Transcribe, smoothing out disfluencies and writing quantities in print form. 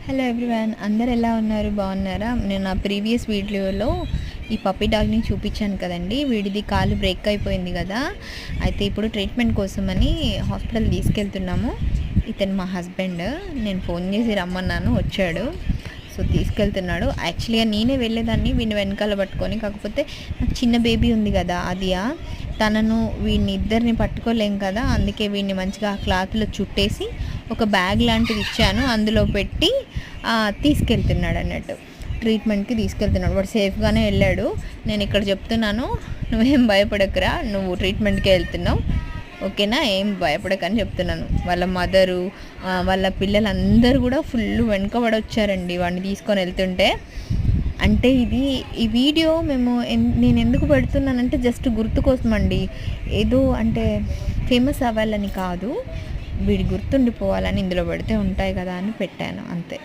Hello everyone, అందరు ఎలా ఉన్నారు? బాగున్నారా? నేను నా ప్రీవియస్ వీడియోలో ఈ పప్పీ డాగ్ని చూపించాను కదండి. వీడిది కాలు బ్రేక్ అయిపోయింది కదా. అయితే ఇప్పుడు ట్రీట్మెంట్ కోసమని హాస్పిటల్ తీసుకెళ్తున్నాము. ఇతను మా హస్బెండ్. నేను ఫోన్ చేసి రమ్మన్నాను, వచ్చాడు. సో తీసుకెళ్తున్నాడు. యాక్చువల్గా నేనే వెళ్ళేదాన్ని వీడిని వెనకాల పట్టుకొని, కాకపోతే నాకు చిన్న బేబీ ఉంది కదా, అదియా తనను వీడిని ఇద్దరిని పట్టుకోలేం కదా, అందుకే వీడిని మంచిగా క్లాత్లో చుట్టేసి ఒక బ్యాగ్ లాంటిది ఇచ్చాను, అందులో పెట్టి తీసుకెళ్తున్నాడు అన్నట్టు. ట్రీట్మెంట్కి తీసుకెళ్తున్నాడు. వాడు సేఫ్గానే వెళ్ళాడు. నేను ఇక్కడ చెప్తున్నాను, నువ్వేం భయపడకురా, నువ్వు ట్రీట్మెంట్కే వెళ్తున్నావు, ఓకేనా, ఏం భయపడకని చెప్తున్నాను. వాళ్ళ మదరు, వాళ్ళ పిల్లలందరూ కూడా ఫుల్ వెనుకబడి వచ్చారండి వాడిని తీసుకొని వెళ్తుంటే. అంటే ఈ వీడియో నేను ఎందుకు పెడుతున్నానంటే జస్ట్ గుర్తు కోసం అండి. ఏదో అంటే ఫేమస్ అవ్వాలని కాదు, వీడి గుర్తుండిపోవాలని ఇందులో పెడితే ఉంటాయి కదా అని పెట్టాను, అంతే.